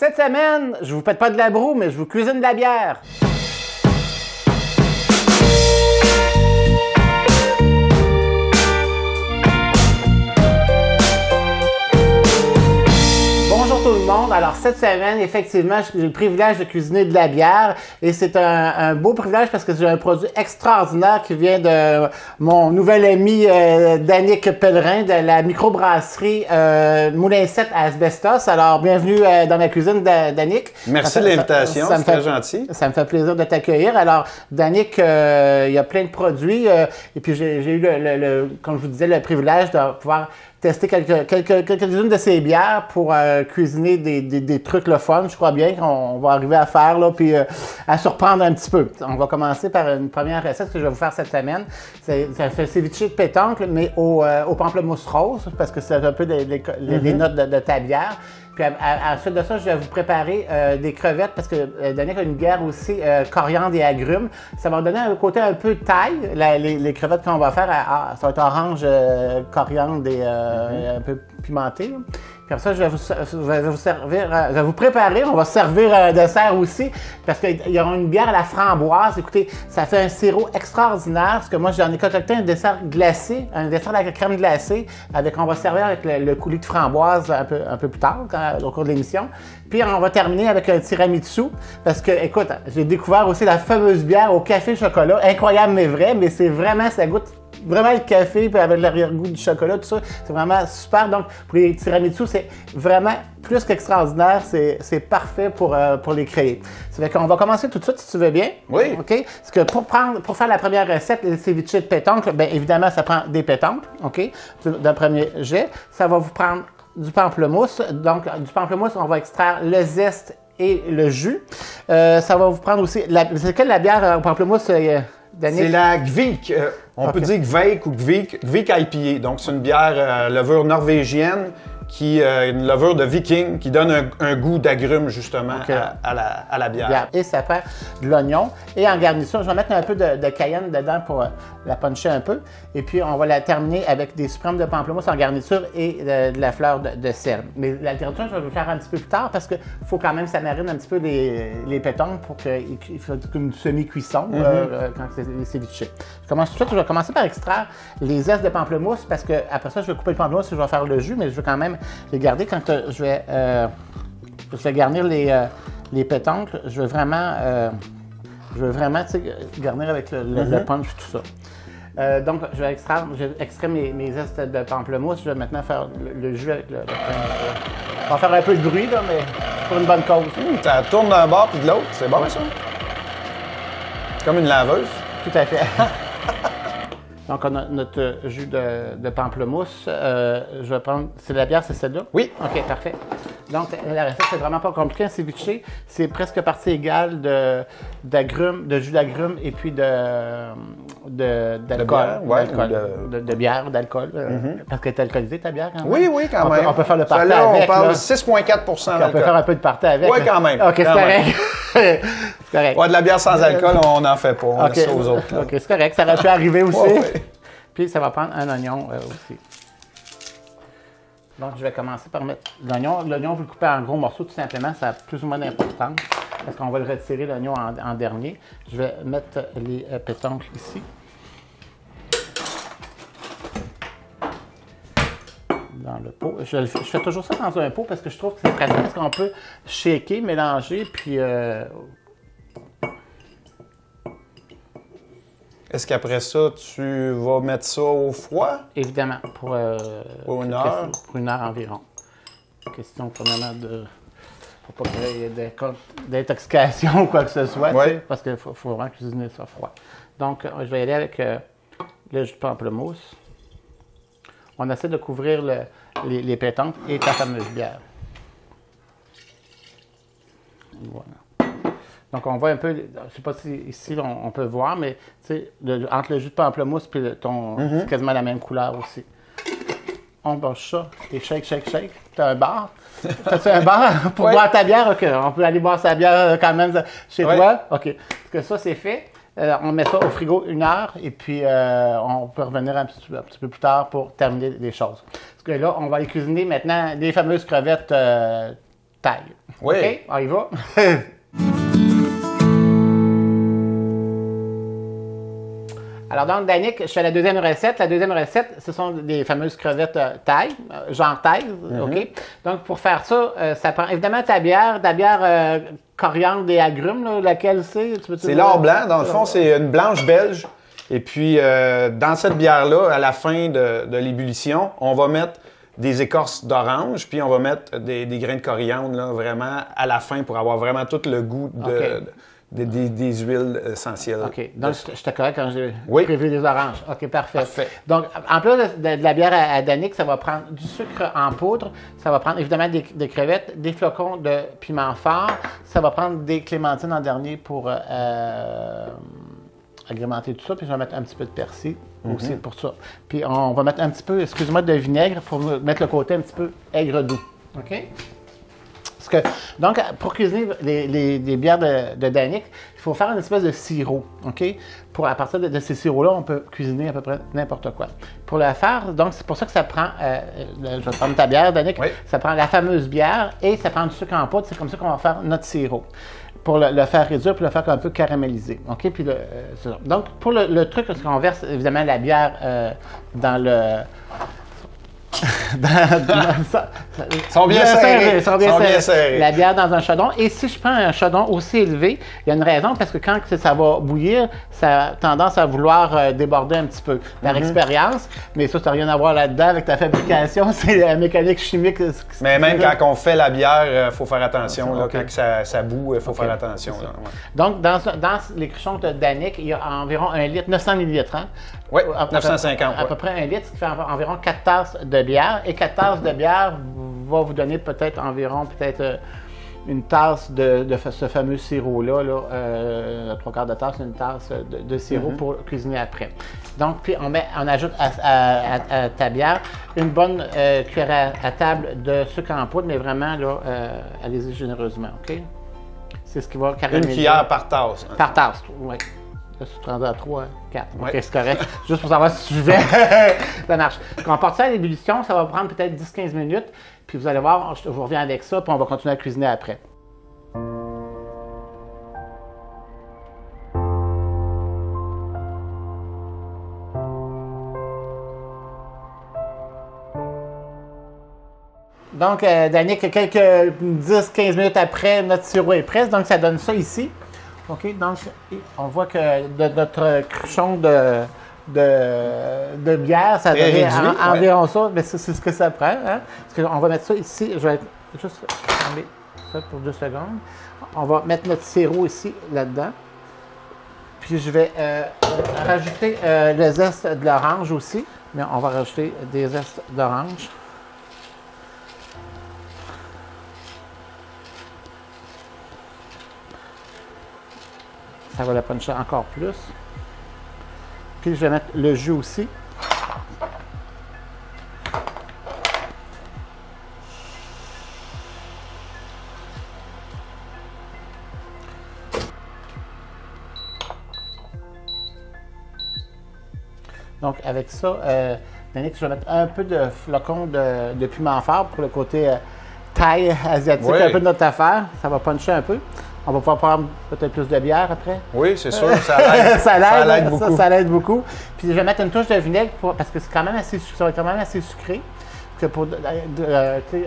Cette semaine, je vous pète pas de la broue, mais je vous cuisine de la bière. Bonjour tout le monde. Alors cette semaine, effectivement, j'ai le privilège de cuisiner de la bière et c'est un beau privilège parce que j'ai un produit extraordinaire qui vient de mon nouvel ami Danick Pellerin de la microbrasserie Moulin 7 à Asbestos. Alors bienvenue dans ma cuisine, Danick. Merci de l'invitation, c'est très gentil. Ça me fait plaisir de t'accueillir. Alors Danick, il y a plein de produits et puis j'ai eu comme je vous disais, le privilège de pouvoir tester quelques-unes de ces bières pour cuisiner des trucs le fun. Je crois bien qu'on va arriver à faire, là, puis à surprendre un petit peu. On va commencer par une première recette que je vais vous faire cette semaine. Ça fait ceviche de pétanque, mais au pamplemousse rose, parce que c'est un peu les notes de ta bière. Puis ensuite de ça, je vais vous préparer des crevettes parce que Danick a une bière aussi coriandre et agrumes. Ça va donner un côté un peu taille. Les crevettes qu'on va faire, ça va être orange, coriandre et un peu pimenté. Puis après ça, je vais vous préparer. On va servir un dessert aussi parce qu'il y aura une bière à la framboise. Écoutez, ça fait un sirop extraordinaire parce que moi, j'en ai concocté un dessert glacé, un dessert à la crème glacée. On va servir avec le coulis de framboise un peu plus tard, au cours de l'émission. Puis on va terminer avec un tiramisu parce que, écoute, j'ai découvert aussi la fameuse bière au café chocolat. Incroyable mais vrai, mais c'est vraiment, ça goûte vraiment le café, puis avec l'arrière-goût du chocolat, tout ça, c'est vraiment super. Donc, pour les tiramisu, c'est vraiment plus qu'extraordinaire. C'est parfait pour les créer. Ça fait qu'on va commencer tout de suite, si tu veux bien. Oui. OK? Parce que pour faire la première recette, les ceviches de pétanque, bien évidemment, ça prend des pétanques, OK? D'un premier jet. Ça va vous prendre du pamplemousse. Donc, du pamplemousse, on va extraire le zeste et le jus. Ça va vous prendre aussi... C'est quelle la bière au pamplemousse, Danick? C'est la Gvik. On peut dire Gveik ou Gvik IPA. Donc, c'est une bière levure norvégienne qui une levure de viking qui donne un goût d'agrumes, justement, à la bière. Et ça prend de l'oignon. Et en garniture, je vais mettre un peu de cayenne dedans pour la puncher un peu. Et puis, on va la terminer avec des suprêmes de pamplemousse en garniture et de la fleur de sel. Mais la garniture, je vais vous le faire un petit peu plus tard parce qu'il faut quand même que ça marine un petit peu les pétanques pour qu'il fasse une semi-cuisson quand c'est les ceviches. Je commence tout de suite. Je vais commencer par extraire les zestes de pamplemousse parce que après ça, je vais couper le pamplemousse et je vais faire le jus, mais je veux quand même les garder quand je vais garnir les pétanques. Je veux vraiment garnir avec le punch et tout ça. Donc, je vais extraire mes zestes de pamplemousse. Je vais maintenant faire le jus avec le punch. On va faire un peu de bruit, là, mais pour une bonne cause. Ça tourne d'un bord puis de l'autre. C'est bon, ça? Comme une laveuse. Tout à fait. Donc, on a notre jus de pamplemousse. Je vais prendre... C'est la bière, c'est celle-là? Oui. OK, parfait. Donc, la recette, c'est vraiment pas compliqué. Un ceviche, c'est presque partie égale de jus d'agrumes et puis d'alcool. De bière, d'alcool. Parce qu'elle est alcoolisée, ta bière, quand même? Oui, oui, quand même. On peut faire le party avec. On parle de 6,4 d'alcool. On peut faire un peu de party avec. Oui, quand même. OK, c'est correct. C'est correct. Ouais, de la bière sans alcool, on n'en fait pas. On laisse ça aux autres. OK, c'est correct. Ça aurait pu arriver aussi. Ouais. Puis, ça va prendre un oignon aussi. Donc, je vais commencer par mettre l'oignon. L'oignon, vous le coupez en gros morceaux, tout simplement. Ça a plus ou moins d'importance parce qu'on va le retirer, l'oignon, en dernier. Je vais mettre les pétanques ici. Dans le pot. Je fais toujours ça dans un pot parce que je trouve que c'est pratique parce qu'on peut shaker, mélanger, puis... Est-ce qu'après ça, tu vas mettre ça au froid? Évidemment, pour une heure? Pour une heure environ. Question premièrement de... Faut pas qu'il y ait d'intoxication ou quoi que ce soit, parce qu'il faut vraiment cuisiner ça froid. Donc, je vais y aller avec le jus de pamplemousse. On essaie de couvrir les pétanques et ta fameuse bière. Voilà. Donc, on voit un peu, je ne sais pas si ici on peut voir, mais entre le jus de pamplemousse et c'est quasiment la même couleur aussi. On broche ça et shake. Tu as un bar? T'as-tu un bar pour boire ta bière? OK, on peut aller boire sa bière quand même chez toi? OK. Parce que ça, c'est fait. On met ça au frigo 1 heure et puis on peut revenir un petit peu plus tard pour terminer les choses. Parce que là, on va aller cuisiner maintenant les fameuses crevettes taille. Oui. OK, on y va. Alors donc, Danick, je fais la deuxième recette. La deuxième recette, ce sont des fameuses crevettes taille, genre taille, OK? Donc, pour faire ça, ça prend évidemment ta bière coriandre et agrumes, là, laquelle c'est? C'est l'or blanc. Dans le fond, c'est une blanche belge. Et puis, dans cette bière-là, à la fin de l'ébullition, on va mettre des écorces d'orange, puis on va mettre des grains de coriandre, là, vraiment à la fin pour avoir vraiment tout le goût des huiles essentielles. OK. Donc, j'étais correct quand j'ai prévu des oranges. OK, parfait. Donc, en plus de la bière à Danick, ça va prendre du sucre en poudre, ça va prendre évidemment des crevettes, des flocons de piment fort, ça va prendre des clémentines en dernier pour agrémenter tout ça, puis je vais mettre un petit peu de persil aussi pour ça. Puis on va mettre un petit peu, excuse-moi, de vinaigre pour mettre le côté un petit peu aigre-doux. OK? Donc, pour cuisiner les bières de Danick, il faut faire une espèce de sirop, OK? À partir de ces sirops-là, on peut cuisiner à peu près n'importe quoi. Pour le faire, donc, c'est pour ça que ça prend, je vais prendre ta bière, Danick, ça prend la fameuse bière et ça prend du sucre en poudre. C'est comme ça qu'on va faire notre sirop. Pour le faire réduire, puis le faire un peu caraméliser. OK? Puis donc, pour le truc, c'est qu'on verse évidemment la bière dans le... Ils sont bien serrés. La bière dans un chaudron. Et si je prends un chaudron aussi élevé, il y a une raison, parce que quand ça va bouillir, ça a tendance à vouloir déborder un petit peu. Par expérience, mais ça n'a rien à voir là-dedans avec ta fabrication, c'est la mécanique chimique. Mais même quand on fait la bière, il faut faire attention. Là, quand ça bout, il faut faire attention. Là, Donc, dans les cruchons de Danick, il y a environ 1 litre, 900 millilitres. Hein? Oui, 950. À peu près 1 litre, ce qui fait environ 4 tasses de bière. Et 4 tasses de bière va vous donner peut-être une tasse de ce fameux sirop-là. 3/4 de tasse, une tasse de sirop pour cuisiner après. Donc, puis on ajoute à ta bière une bonne cuillère à table de sucre en poudre, mais vraiment, là, allez-y généreusement, OK? C'est ce qui va caraméliser. Une cuillère par tasse. Hein? Par tasse, oui. Là, tu te rends à 3, 4. OK, c'est correct. Juste pour savoir si tu vais. Ça marche. Quand on porte ça à l'ébullition, ça va prendre peut-être 10-15 minutes. Puis vous allez voir, je vous reviens avec ça, puis on va continuer à cuisiner après. Donc, Danick, quelques 10-15 minutes après, notre sirop est prêt. Donc, ça donne ça ici. OK, donc on voit que notre cruchon de bière, ça donne environ ça, mais c'est ce que ça prend. Hein? Parce qu'on va mettre ça ici, je vais juste enlever ça pour 2 secondes. On va mettre notre sirop ici, là-dedans. Puis je vais rajouter le zeste de l'orange aussi, mais on va rajouter des zestes d'orange. Ça va la puncher encore plus. Puis je vais mettre le jus aussi. Donc avec ça, Danick, je vais mettre un peu de flocons de piment fort pour le côté thaï asiatique, un peu de notre affaire. Ça va puncher un peu. On va pouvoir prendre peut-être plus de bière après. Oui, c'est sûr, ça l'aide beaucoup. Ça l'aide beaucoup. Puis je vais mettre une touche de vinaigre parce que c'est quand même assez, ça va être quand même assez sucré. Que pour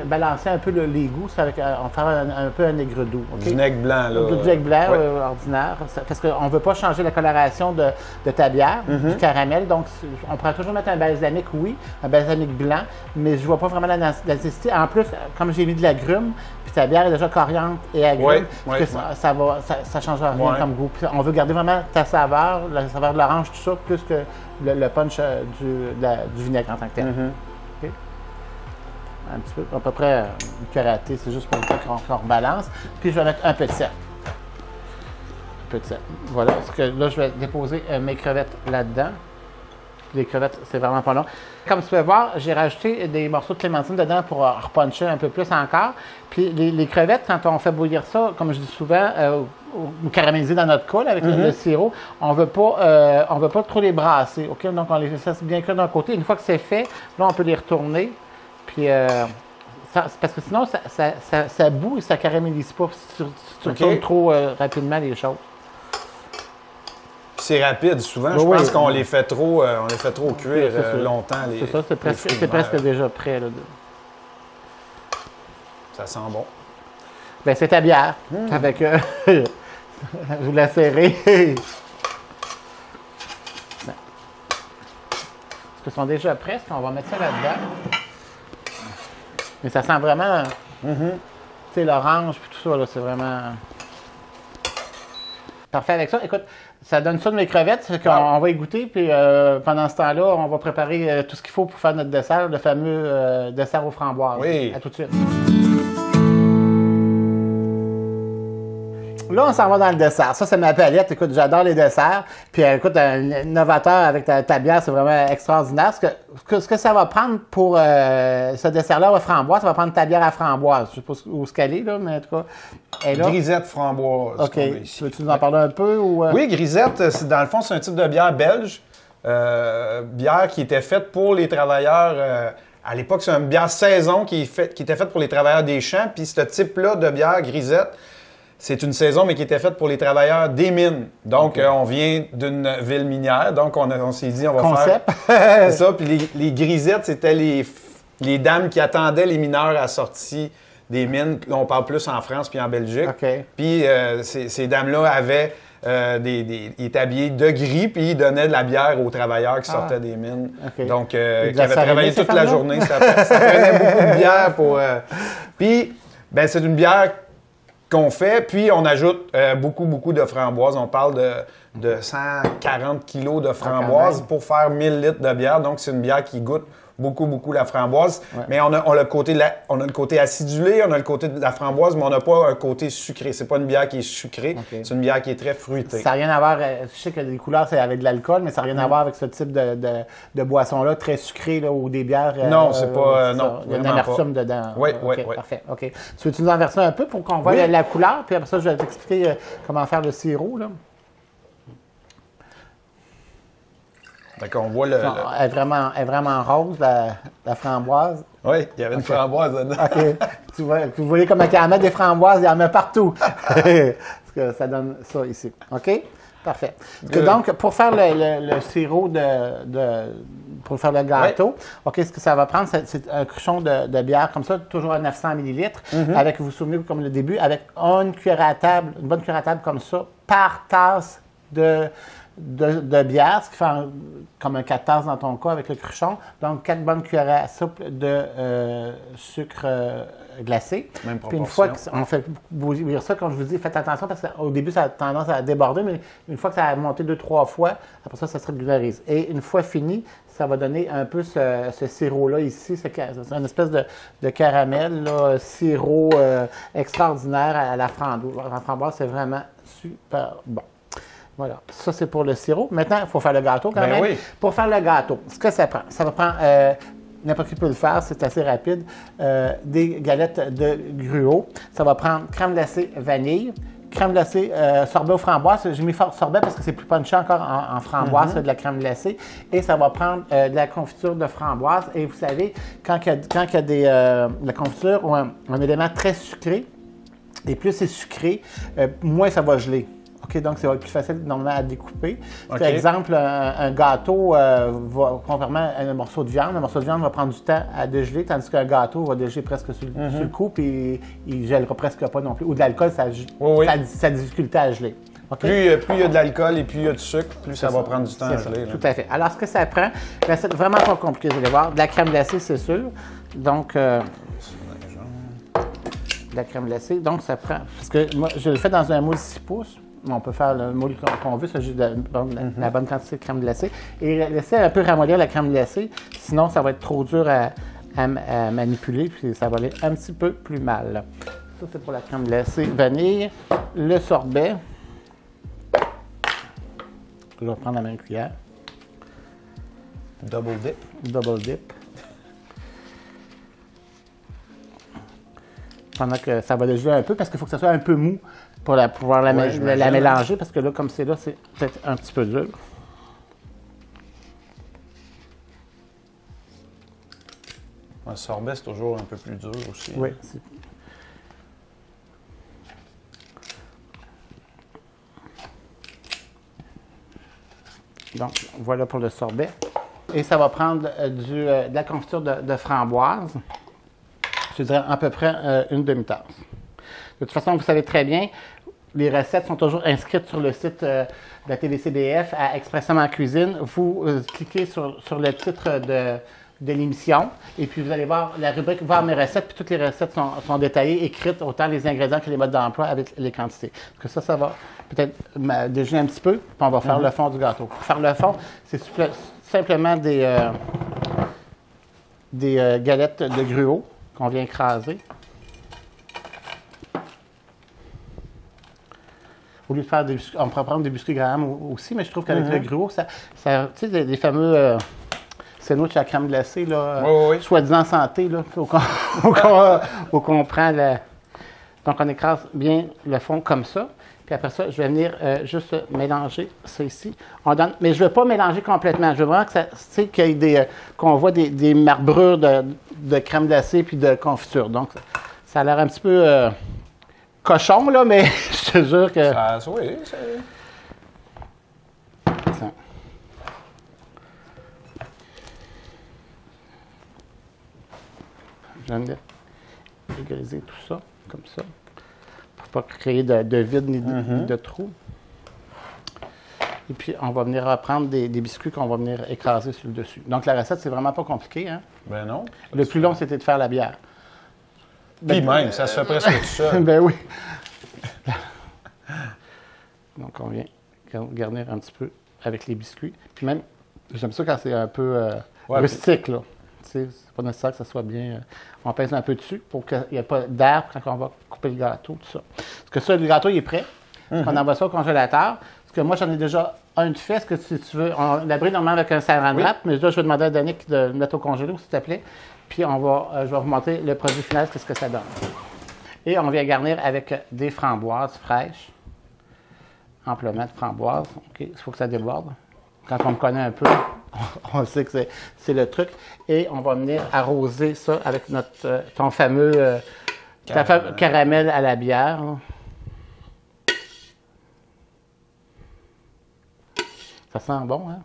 balancer un peu les goûts, on va faire un peu un aigre doux. Okay? Vinaigre blanc, là. Du vinaigre blanc ordinaire. Parce qu'on ne veut pas changer la coloration de ta bière, du caramel. Donc, on pourra toujours mettre un balsamique, oui, un balsamique blanc, mais je ne vois pas vraiment la nécessité. En plus, comme j'ai mis de l'agrumes, puis ta bière est déjà coriandre et agrumes, ça ne change rien comme goût. Puis on veut garder vraiment ta saveur, la saveur de l'orange, tout ça, plus que le punch du vinaigre en tant que tel. Okay? Un petit peu, à peu près une cuillère à thé, c'est juste pour qu'on rebalance. Puis je vais mettre un peu de sel. Un peu de sel. Voilà, parce que là, je vais déposer mes crevettes là-dedans. Les crevettes, c'est vraiment pas long. Comme tu peux voir, j'ai rajouté des morceaux de clémentine dedans pour repuncher un peu plus encore. Puis les crevettes, quand on fait bouillir ça, comme je dis souvent, ou caraméliser dans notre colle avec le sirop, on veut pas trop les brasser. OK? Donc, on les laisse bien cuire d'un côté. Une fois que c'est fait, là, on peut les retourner. Puis parce que sinon, ça bout et ça caramélise pas si tu retournes trop rapidement les choses. C'est rapide. Souvent, je pense qu'on les fait trop, cuire longtemps. C'est ça, c'est presque déjà prêt. Là. Ça sent bon. Bien, c'est ta bière. Avec, je vous la serrer. Est-ce qu'ils sont déjà prêts? On va mettre ça là-dedans. Mais ça sent vraiment, tu sais, l'orange puis tout ça, là, c'est vraiment parfait avec ça. Écoute, ça donne ça de mes crevettes, on va y goûter, puis pendant ce temps-là, on va préparer tout ce qu'il faut pour faire notre dessert, le fameux dessert aux framboises. Oui. À tout de suite. Là, on s'en va dans le dessert. Ça, c'est ma palette. Écoute, j'adore les desserts. Puis, écoute, un innovateur avec ta bière, c'est vraiment extraordinaire. Ce que ça va prendre pour ce dessert-là à framboise, ça va prendre ta bière à framboise. Je ne sais pas où ce qu'elle est, là, mais en tout cas, elle est là. Grisette framboise. OK. Veux-tu nous en parler un peu? Ou, Oui, Grisette, dans le fond, c'est un type de bière belge. Bière qui était faite pour les travailleurs... à l'époque, c'est une bière saison qui était faite pour les travailleurs des champs. Puis, ce type-là de bière, Grisette, c'est une saison, mais qui était faite pour les travailleurs des mines. Donc, on vient d'une ville minière. Donc, on s'est dit, on va faire... C'est ça. Puis les grisettes, c'était les dames qui attendaient les mineurs à la sortie des mines. Là, on parle plus en France puis en Belgique. Puis, ces dames-là avaient... ils étaient habillés de gris, puis ils donnaient de la bière aux travailleurs qui sortaient des mines. Donc, qui avaient travaillé toute la journée. Ça prenait beaucoup de bière pour... Puis, ben c'est une bière qu'on fait, puis on ajoute beaucoup de framboises. On parle de 140 kilos de framboises pour faire 1000 litres de bière. Donc, c'est une bière qui goûte beaucoup la framboise. Ouais. Mais on a le côté acidulé, on a le côté de la framboise, mais on n'a pas un côté sucré. C'est pas une bière qui est sucrée, c'est une bière qui est très fruitée. Ça n'a rien à voir, je sais que les couleurs, c'est avec de l'alcool, mais ça n'a rien à voir avec ce type de boisson-là, très sucrée, là, ou des bières... non, c'est pas... non, il y a une amertume dedans. Oui. Parfait, OK. Tu veux-tu nous en verser un peu pour qu'on voit la couleur, puis après ça, je vais t'expliquer comment faire le sirop, là. On voit Elle est vraiment rose, la framboise. Oui, il y avait une framboise dedans. OK. Vous voyez comment il y en a des framboises, il y en a partout. Parce que ça donne ça ici. OK? Parfait. Donc, pour faire le sirop pour faire le gâteau, ce que ça va prendre, c'est un cruchon de bière comme ça, toujours à 900 ml, avec, vous vous souvenez, comme le début, avec une cuillère à table, une bonne cuillère à table comme ça, par tasse de bière, ce qui fait comme un 4 tasses dans ton cas avec le cruchon. Donc, 4 bonnes cuillères à soupe de sucre glacé. Même proportion. Puis une fois qu'on fait bouillir ça, comme je vous dis, faites attention parce qu'au début, ça a tendance à déborder, mais une fois que ça a monté 2-3 fois, après ça se régularise. Et une fois fini, ça va donner un peu ce sirop-là ici. C'est une espèce de caramel, là, sirop extraordinaire à la framboise. La framboise, c'est vraiment super bon. Voilà, ça c'est pour le sirop. Maintenant, il faut faire le gâteau quand même. Oui. Pour faire le gâteau, ce que ça prend, ça va prendre, n'importe qui peut le faire, c'est assez rapide, des galettes de gruau. Ça va prendre crème glacée vanille, crème glacée sorbet aux framboises. J'ai mis sorbet parce que c'est plus punché encore en framboise, de la crème glacée. Et ça va prendre de la confiture de framboise. Et vous savez, quand il y a de la confiture ou un élément très sucré, et plus c'est sucré, moins ça va geler. Donc, ça va être plus facile normalement à découper. Par exemple, un gâteau va, contrairement à un morceau de viande, va prendre du temps à dégeler, tandis qu'un gâteau va dégeler presque sur le coup, puis il ne gèlera presque pas non plus. Ou de l'alcool, ça a difficulté à geler. Plus il y a de l'alcool et plus il y a du sucre, plus ça va prendre du temps à geler. Tout à fait. Alors, ce que ça prend, c'est vraiment pas compliqué, vous allez voir. De la crème glacée, c'est sûr. Donc, de la crème glacée. Donc, ça prend... Parce que moi, je le fais dans un moule 6 pouces. On peut faire le moule qu'on veut, c'est juste la bonne quantité de crème glacée. Et laisser un peu ramollir la crème glacée, sinon ça va être trop dur à manipuler, puis ça va aller un petit peu plus mal. Ça, c'est pour la crème glacée vanille. Le sorbet. Je vais prendre la même cuillère. Double dip. Double dip. Pendant que ça va dégeler un peu, parce qu'il faut que ça soit un peu mou pour pouvoir la mélanger, parce que là, comme c'est là, c'est peut-être un petit peu dur. Un sorbet, c'est toujours un peu plus dur aussi. Oui. Donc, voilà pour le sorbet. Et ça va prendre de la confiture de framboise. Je dirais à peu près une demi-tasse. De toute façon, vous savez très bien, les recettes sont toujours inscrites sur le site de la TVCDF à Expressément Cuisine. Vous cliquez sur le titre de l'émission et puis vous allez voir la rubrique « Voir mes recettes » puis toutes les recettes sont détaillées, écrites, autant les ingrédients que les modes d'emploi avec les quantités. Parce que ça va peut-être déjeuner un petit peu, puis on va faire le fond du gâteau. Pour faire le fond, c'est simplement des galettes de gruau qu'on vient écraser. Au lieu de faire des biscuits, on pourrait prendre des biscuits Graham aussi, mais je trouve qu'avec le gruau, ça tu sais, les fameux sandwichs à crème glacée, là, soi-disant santé, là, qu'on prend donc on écrase bien le fond comme ça. Puis après ça, je vais venir juste mélanger ça ici. Mais je ne veux pas mélanger complètement. Je veux vraiment que ça, tu sais, qu'on voit des marbrures de crème glacée puis de confiture. Donc, ça a l'air un petit peu cochon, là, mais je te jure que... Oui, c'est... Ça. Je viens d'égaliser tout ça, comme ça. Pas créer de vide ni de trou. Et puis, on va venir reprendre des biscuits qu'on va venir écraser sur le dessus. Donc, la recette, c'est vraiment pas compliqué. Hein? Ben non. Le plus long, c'était de faire la bière. Puis même, ça se fait presque tout seul. Ben oui. Donc, on vient garnir un petit peu avec les biscuits. Puis même, j'aime ça quand c'est un peu rustique, là. C'est pas nécessaire que ça soit bien... on pèse un peu dessus pour qu'il n'y ait pas d'air quand on va couper le gâteau, tout ça. Parce que ça, le gâteau, il est prêt. On envoie ça au congélateur. Parce que moi, j'en ai déjà un de fait. Est-ce que si tu veux... On l'abrit normalement avec un saran wrap, mais là, je vais demander à Danick de le mettre au congélo, s'il te plaît. Puis, je vais vous montrer le produit final, qu'est-ce que ça donne. Et on vient garnir avec des framboises fraîches. Amplement de framboises. OK, il faut que ça déborde. Quand on me connaît un peu, on sait que c'est le truc. Et on va venir arroser ça avec ton fameux caramel à la bière. Ça sent bon, hein?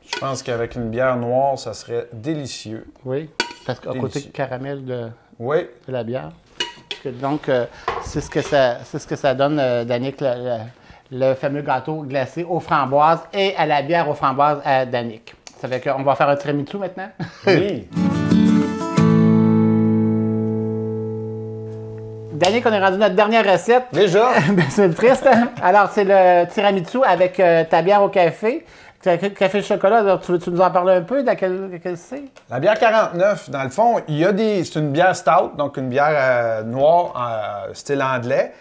Je pense qu'avec une bière noire, ça serait délicieux. Oui, parce qu'à côté caramel de la bière. Donc, c'est ce que ça donne, Danick, le fameux gâteau glacé aux framboises et à la bière aux framboises à Danick. Ça fait qu'on va faire un tiramisu maintenant? Oui! Danick, on est rendu à notre dernière recette. Déjà? C'est triste, hein? Alors, c'est le tiramisu avec ta bière au café. Café chocolat, alors tu veux nous en parler un peu? Laquelle c'est? La bière 49, dans le fond, c'est une bière stout, donc une bière noire, style anglais.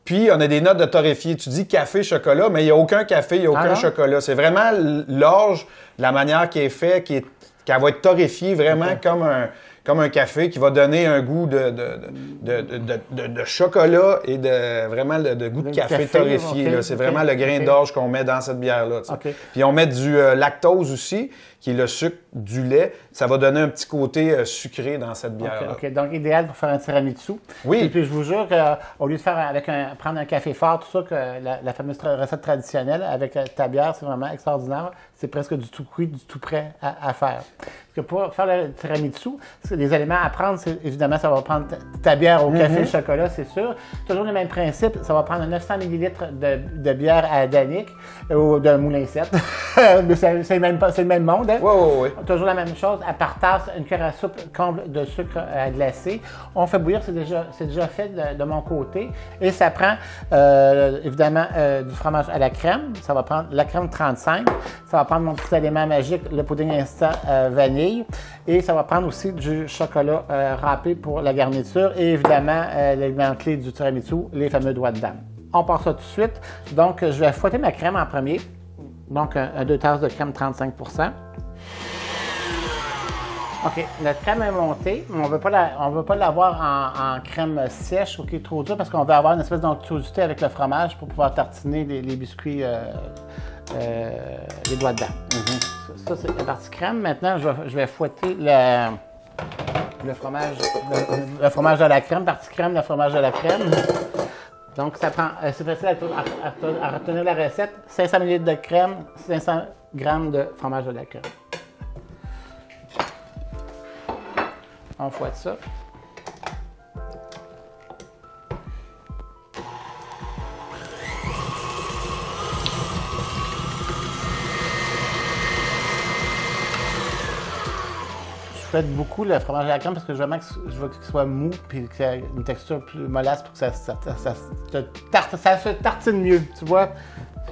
Puis, on a des notes de torréfié. Tu dis café, chocolat, mais il n'y a aucun café, il n'y a aucun chocolat. C'est vraiment l'orge, la manière qui est faite, qu'elle va être torréfiée vraiment comme un café qui va donner un goût de chocolat et vraiment de goût de café torréfié. C'est vraiment le grain d'orge qu'on met dans cette bière-là. Puis on met du lactose aussi, qui est le sucre du lait. Ça va donner un petit côté sucré dans cette bière-là. Donc, idéal pour faire un tiramisu. Oui. Et puis, je vous jure qu'au lieu de faire prendre un café fort, tout ça, que la fameuse recette traditionnelle avec ta bière, c'est vraiment extraordinaire. C'est presque du tout cuit, du tout prêt à faire. Parce que pour faire le tiramisu, les éléments à prendre, c'est évidemment, ça va prendre ta bière au café, chocolat, c'est sûr. Toujours le même principe, ça va prendre 900 ml de bière à Danick ou de Moulin 7. C'est le même monde. Hein? Oui. Toujours la même chose. À part tasse, une cuillère à soupe comble de sucre à glacer. On fait bouillir, c'est déjà fait de mon côté. Et ça prend évidemment du fromage à la crème. Ça va prendre la crème 35. Ça va prendre mon petit élément magique, le pudding instant vanille. Et ça va prendre aussi du chocolat râpé pour la garniture. Et évidemment, l'élément clé du tiramisu, les fameux doigts de dame. On part ça tout de suite. Donc, je vais fouetter ma crème en premier. Donc, 2 tasses de crème 35 %. OK, notre crème est montée, mais on ne veut pas l'avoir en crème sèche, OK, trop dure, parce qu'on veut avoir une espèce d'onctuosité avec le fromage pour pouvoir tartiner les biscuits, les doigts dedans. Ça, c'est la partie crème. Maintenant, je vais fouetter le fromage de la crème, partie crème, le fromage de la crème. Donc, ça prend, c'est facile à retenir la recette. 500 ml de crème, 500 g de fromage de la crème. On fouette ça. Je fouette beaucoup le fromage à la crème parce que je veux qu'il soit mou et qu'il ait une texture plus mollasse pour que ça se tartine mieux, tu vois.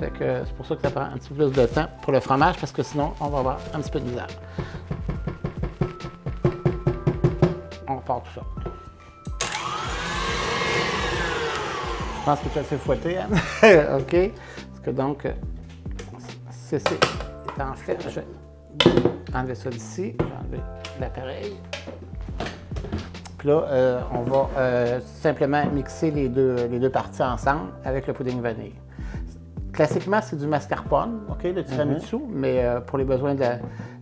Fait que c'est pour ça que ça prend un petit peu plus de temps pour le fromage parce que sinon, on va avoir un petit peu de misère. On repart tout ça. Je pense que tu as assez fouetté, hein? OK. Parce que donc, c'est en fait, je vais enlever ça d'ici. Je vais enlever l'appareil. Puis là, on va simplement mixer les deux parties ensemble avec le pudding vanille. Classiquement, c'est du mascarpone, OK, le tiramisu, mais pour les besoins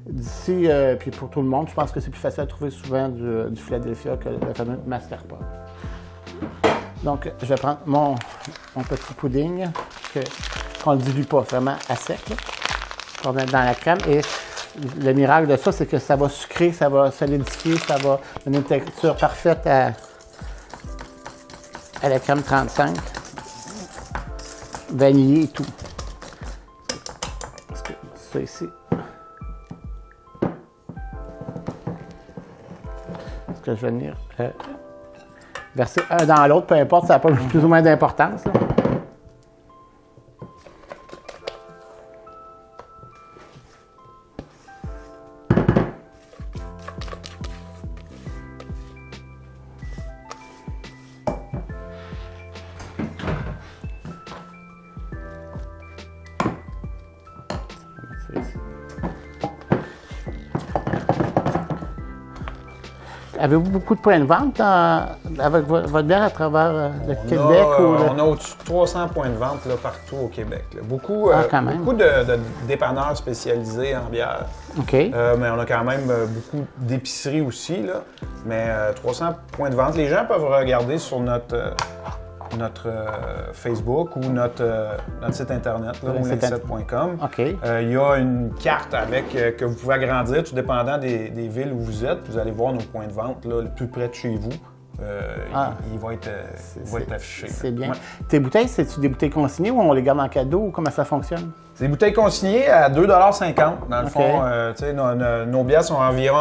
d'ici, puis pour tout le monde, je pense que c'est plus facile à trouver souvent du Philadelphia que le fameux mascarpone. Donc, je vais prendre mon petit pudding, qu'on ne dilue pas vraiment à sec, qu'on met dans la crème. Et le miracle de ça, c'est que ça va sucrer, ça va solidifier, ça va donner une texture parfaite à la crème 35. Vanillé et tout. Parce que ça ici. Est-ce que je vais venir verser un dans l'autre, peu importe, ça n'a pas plus ou moins d'importance. Avez-vous beaucoup de points de vente avec votre bière à travers le Québec? On a au-dessus de 300 points de vente là, partout au Québec. Là. Beaucoup de dépanneurs spécialisés en bière. OK. Mais on a quand même beaucoup d'épiceries aussi. Là. Mais 300 points de vente. Les gens peuvent regarder sur notre Facebook ou notre site internet, roulin7.com. Okay. Il y a une carte avec que vous pouvez agrandir, tout dépendant des villes où vous êtes. Vous allez voir nos points de vente là, le plus près de chez vous. Il va être affiché. C'est bien. Ouais. Tes bouteilles, c'est-tu des bouteilles consignées ou on les garde en cadeau ou comment ça fonctionne? C'est des bouteilles consignées à 2,50 $. Dans le fond, nos bières sont environ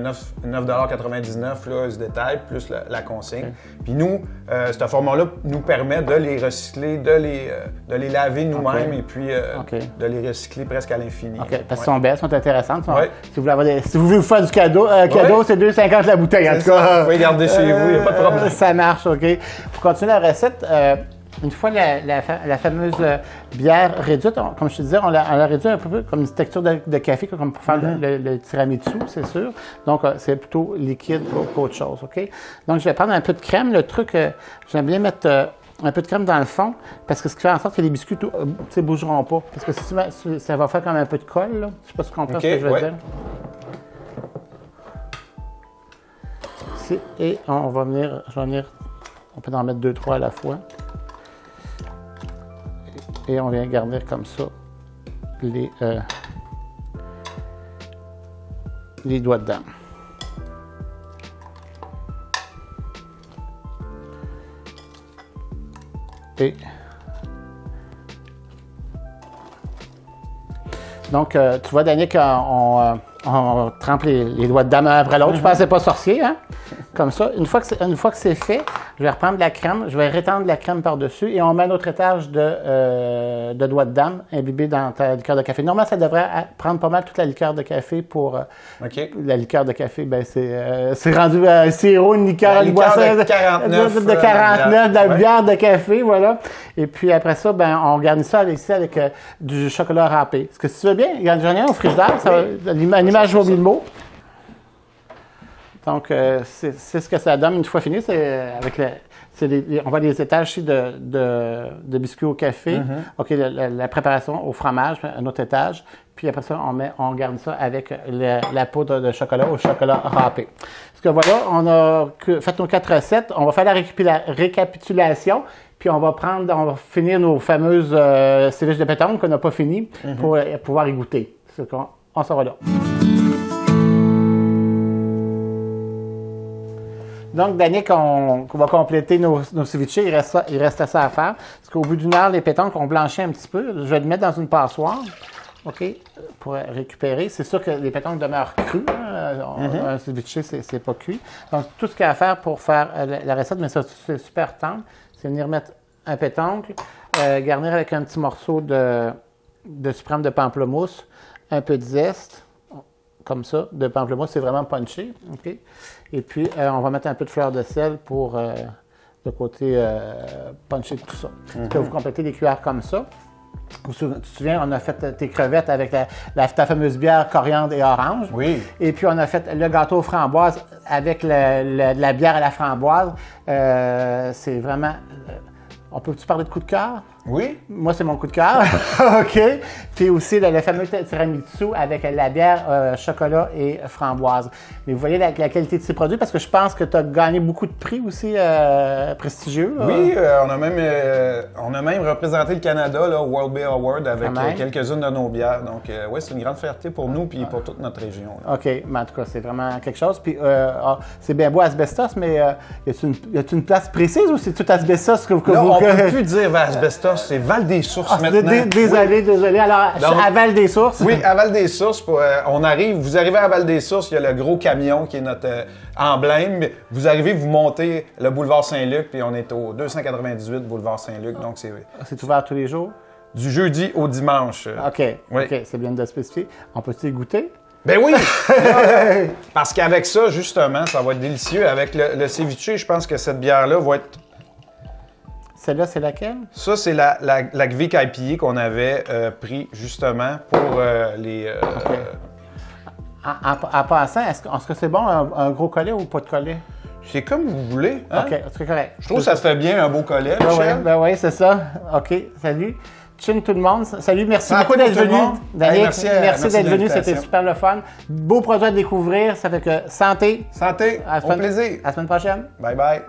9,99 $, là, ce détail, plus la consigne. Okay. Puis nous, ce format-là nous permet de les recycler, de les laver nous-mêmes et puis de les recycler presque à l'infini. OK, parce qu'elles sont belles, sont intéressantes. Si vous voulez vous faire du cadeau, c'est 2,50 $ la bouteille. En tout cas, vous pouvez garder chez vous, il n'y a pas de problème. Ça marche, OK. Pour continuer la recette, une fois la fameuse bière réduite, comme je te disais, on l'a réduite un peu comme une texture de café, comme pour faire le tiramisu, c'est sûr. Donc, c'est plutôt liquide qu'autre chose, OK? Donc, je vais prendre un peu de crème. Le truc, j'aime bien mettre un peu de crème dans le fond, parce que ce qui fait en sorte que les biscuits ne bougeront pas. Parce que ça va faire comme un peu de colle, là. Je ne sais pas si tu comprends ce que je veux dire. Et on va venir, on peut en mettre 2-3 à la fois. Et on vient garnir comme ça les doigts dedans. Et donc, tu vois, Danick, on trempe les doigts dedans un après l'autre. Je pense que c'est pas sorcier, hein? Comme ça. Une fois que c'est fait, je vais reprendre la crème, je vais rétendre la crème par-dessus et on met un autre étage de doigts de dame imbibé dans ta liqueur de café. Normalement, ça devrait prendre pas mal toute la liqueur de café pour... La liqueur de café, ben c'est rendu à sirop, une liqueur de 49. De 49, de la bière de café, voilà. Et puis après ça, ben on garnit ça avec du chocolat râpé. Est-ce que si tu veux bien, j'en ai un au frigidaire, à l'image j'ai oublié le mot. Donc, c'est ce que ça donne une fois fini. On voit les étages ici de biscuits au café. OK, la préparation au fromage, un autre étage. Puis après ça, on garde ça avec la poudre de chocolat au chocolat râpé. Parce que voilà, on a fait nos 4 recettes. On va faire la récapitulation. Puis on va finir nos fameuses ceviches de pétanque qu'on n'a pas fini pour pouvoir y goûter. On s'en va là. Donc, Danick, on va compléter nos ceviches. Il reste ça à faire. Parce qu'au bout d'une heure, les pétanques ont blanchi un petit peu. Je vais le mettre dans une passoire. OK, pour récupérer. C'est sûr que les pétanques demeurent crues. Un ceviche, c'est pas cuit. Donc, tout ce qu'il y a à faire pour faire la recette, mais ça, c'est super tendre, c'est venir mettre un pétanque, garnir avec un petit morceau de suprême de pamplemousse, un peu de zeste, comme ça, de pamplemousse, c'est vraiment punché. OK? Et puis, on va mettre un peu de fleur de sel pour le côté punché de tout ça. Vous complétez les cuillères comme ça. Tu te souviens, on a fait tes crevettes avec ta fameuse bière coriandre et orange. Oui. Et puis, on a fait le gâteau aux framboises avec la bière à la framboise. C'est vraiment... On peut-tu parler de coup de cœur? Oui. Moi, c'est mon coup de cœur. OK. Puis aussi, le fameux tiramisu avec la bière chocolat et framboise. Mais vous voyez la qualité de ces produits parce que je pense que tu as gagné beaucoup de prix aussi prestigieux. Oui, on a même représenté le Canada là, au World Beer Award avec quelques-unes de nos bières. Donc, oui, c'est une grande fierté pour nous et pour toute notre région. Là. OK. Mais en tout cas, c'est vraiment quelque chose. Puis, c'est bien beau Asbestos, mais y a-t-il une place précise ou c'est tout Asbestos que vous... Là, on ne peut plus dire Asbestos, c'est Val-des-Sources maintenant. Désolé. Alors, donc, à Val-des-Sources. Oui, à Val-des-Sources. Vous arrivez à Val-des-Sources, il y a le gros camion qui est notre emblème. Vous arrivez, vous montez le boulevard Saint-Luc, puis on est au 298 boulevard Saint-Luc. Donc, c'est ouvert tous les jours? Du jeudi au dimanche. OK. Oui. OK, c'est bien de le spécifier. On peut-tu y goûter? Ben oui! Parce qu'avec ça, justement, ça va être délicieux. Avec le ceviche, je pense que cette bière-là va être... Celle-là, c'est laquelle? Ça, c'est la Gvik IPA qu'on avait pris justement pour les... Okay. En passant, est-ce que c'est bon un gros collet ou pas de collet? C'est comme vous voulez. Hein? OK, c'est correct. Je trouve que ça se fait bien un beau collet, Michel. Ben oui, c'est ça. OK, salut. Tching tout le monde. Salut, merci beaucoup d'être venu. Danick, merci d'être venu, c'était super le fun. Beau produit à découvrir, ça fait que santé. Santé, au plaisir. À la semaine prochaine. Bye bye.